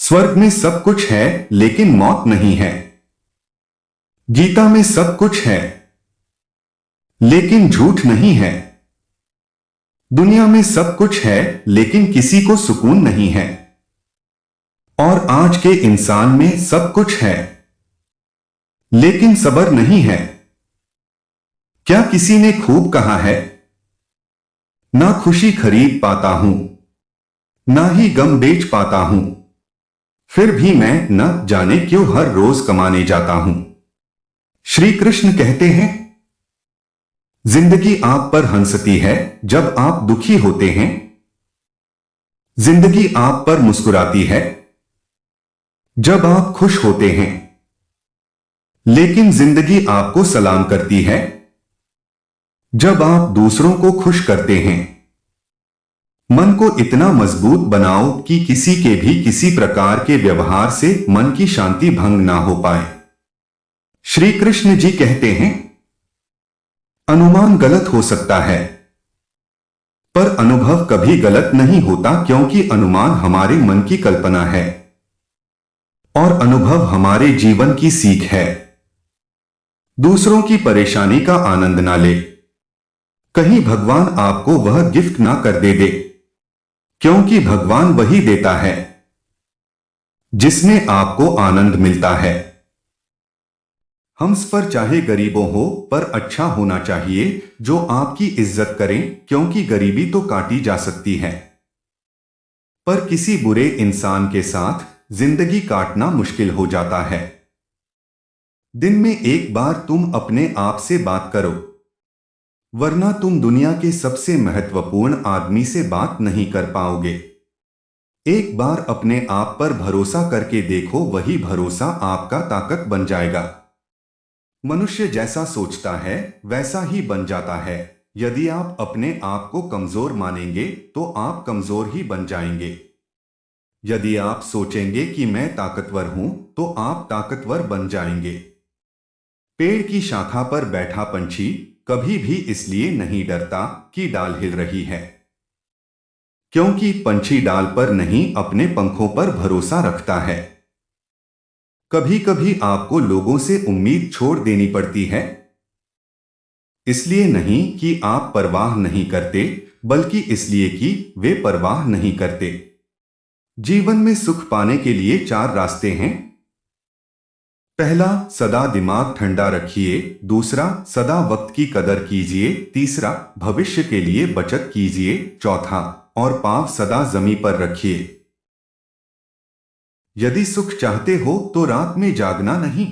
स्वर्ग में सब कुछ है लेकिन मौत नहीं है। गीता में सब कुछ है लेकिन झूठ नहीं है। दुनिया में सब कुछ है लेकिन किसी को सुकून नहीं है। और आज के इंसान में सब कुछ है लेकिन सब्र नहीं है। क्या किसी ने खूब कहा है, ना खुशी खरीद पाता हूं, ना ही गम बेच पाता हूं, फिर भी मैं न जाने क्यों हर रोज कमाने जाता हूं। श्री कृष्ण कहते हैं, जिंदगी आप पर हंसती है जब आप दुखी होते हैं। जिंदगी आप पर मुस्कुराती है जब आप खुश होते हैं। लेकिन जिंदगी आपको सलाम करती है जब आप दूसरों को खुश करते हैं। मन को इतना मजबूत बनाओ कि किसी के भी किसी प्रकार के व्यवहार से मन की शांति भंग ना हो पाए। श्री कृष्ण जी कहते हैं, अनुमान गलत हो सकता है पर अनुभव कभी गलत नहीं होता, क्योंकि अनुमान हमारे मन की कल्पना है और अनुभव हमारे जीवन की सीख है। दूसरों की परेशानी का आनंद ना ले, कहीं भगवान आपको वह गिफ्ट ना कर दे, क्योंकि भगवान वही देता है जिसमें आपको आनंद मिलता है। हम पर चाहे गरीबों हो पर अच्छा होना चाहिए जो आपकी इज्जत करें, क्योंकि गरीबी तो काटी जा सकती है पर किसी बुरे इंसान के साथ जिंदगी काटना मुश्किल हो जाता है। दिन में एक बार तुम अपने आप से बात करो, वरना तुम दुनिया के सबसे महत्वपूर्ण आदमी से बात नहीं कर पाओगे। एक बार अपने आप पर भरोसा करके देखो, वही भरोसा आपका ताकत बन जाएगा। मनुष्य जैसा सोचता है वैसा ही बन जाता है। यदि आप अपने आप को कमजोर मानेंगे तो आप कमजोर ही बन जाएंगे। यदि आप सोचेंगे कि मैं ताकतवर हूं तो आप ताकतवर बन जाएंगे। पेड़ की शाखा पर बैठा पंछी कभी भी इसलिए नहीं डरता कि डाल हिल रही है, क्योंकि पंछी डाल पर नहीं अपने पंखों पर भरोसा रखता है। कभी कभी आपको लोगों से उम्मीद छोड़ देनी पड़ती है, इसलिए नहीं कि आप परवाह नहीं करते, बल्कि इसलिए कि वे परवाह नहीं करते। जीवन में सुख पाने के लिए 4 रास्ते हैं। पहला, सदा दिमाग ठंडा रखिए। दूसरा, सदा वक्त की कदर कीजिए। तीसरा, भविष्य के लिए बचत कीजिए। चौथा, और पांव सदा जमीन पर रखिए। यदि सुख चाहते हो तो रात में जागना नहीं,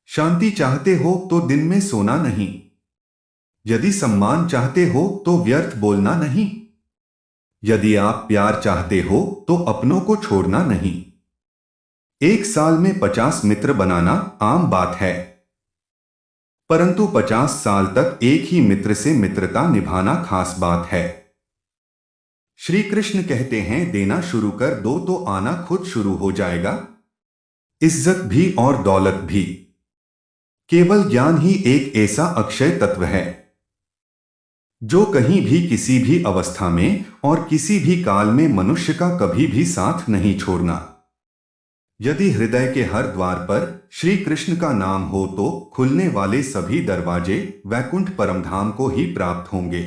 शांति चाहते हो तो दिन में सोना नहीं, यदि सम्मान चाहते हो तो व्यर्थ बोलना नहीं, यदि आप प्यार चाहते हो तो अपनों को छोड़ना नहीं। एक साल में 50 मित्र बनाना आम बात है, परंतु 50 साल तक एक ही मित्र से मित्रता निभाना खास बात है। श्री कृष्ण कहते हैं, देना शुरू कर दो तो आना खुद शुरू हो जाएगा। इज्जत भी और दौलत भी, केवल ज्ञान ही एक ऐसा अक्षय तत्व है जो कहीं भी किसी भी अवस्था में और किसी भी काल में मनुष्य का कभी भी साथ नहीं छोड़ना। यदि हृदय के हर द्वार पर श्री कृष्ण का नाम हो तो खुलने वाले सभी दरवाजे वैकुंठ परमधाम को ही प्राप्त होंगे।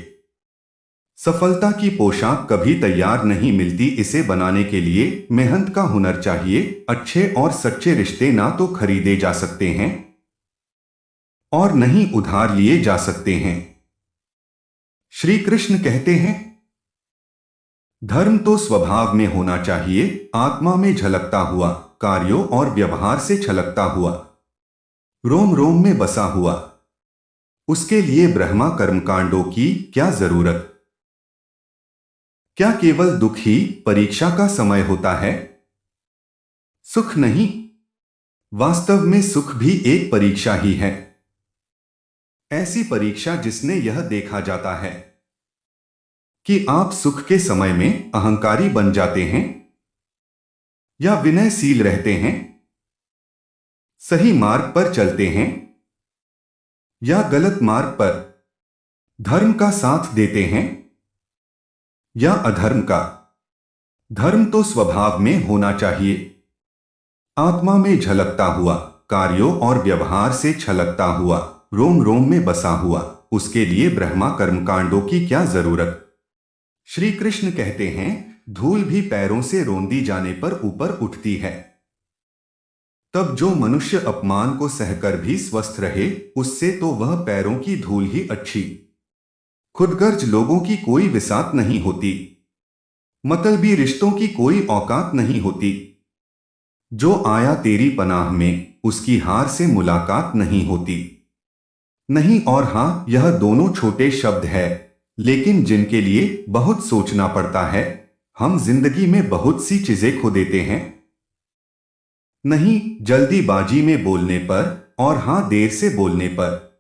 सफलता की पोशाक कभी तैयार नहीं मिलती, इसे बनाने के लिए मेहनत का हुनर चाहिए। अच्छे और सच्चे रिश्ते ना तो खरीदे जा सकते हैं और नहीं उधार लिए जा सकते हैं। श्री कृष्ण कहते हैं, धर्म तो स्वभाव में होना चाहिए, आत्मा में झलकता हुआ, कार्यों और व्यवहार से छलकता हुआ, रोम रोम में बसा हुआ। उसके लिए ब्रह्मा कर्मकांडों की क्या जरूरत? क्या केवल दुख ही परीक्षा का समय होता है? सुख नहीं, वास्तव में सुख भी एक परीक्षा ही है। ऐसी परीक्षा जिसने यह देखा जाता है कि आप सुख के समय में अहंकारी बन जाते हैं या विनयशील रहते हैं, सही मार्ग पर चलते हैं या गलत मार्ग पर, धर्म का साथ देते हैं या अधर्म का। धर्म तो स्वभाव में होना चाहिए, आत्मा में झलकता हुआ, कार्यों और व्यवहार से छलकता हुआ, रोम रोम में बसा हुआ। उसके लिए ब्रह्मा कर्मकांडों की क्या जरूरत। श्री कृष्ण कहते हैं, धूल भी पैरों से रोंदी जाने पर ऊपर उठती है। तब जो मनुष्य अपमान को सहकर भी स्वस्थ रहे, उससे तो वह पैरों की धूल ही अच्छी। खुदगर्ज लोगों की कोई विसात नहीं होती, मतलबी रिश्तों की कोई औकात नहीं होती। जो आया तेरी पनाह में, उसकी हार से मुलाकात नहीं होती। नहीं और हां, यह दोनों छोटे शब्द है, लेकिन जिनके लिए बहुत सोचना पड़ता है। हम जिंदगी में बहुत सी चीजें खो देते हैं। नहीं जल्दीबाजी में बोलने पर, और हां देर से बोलने पर।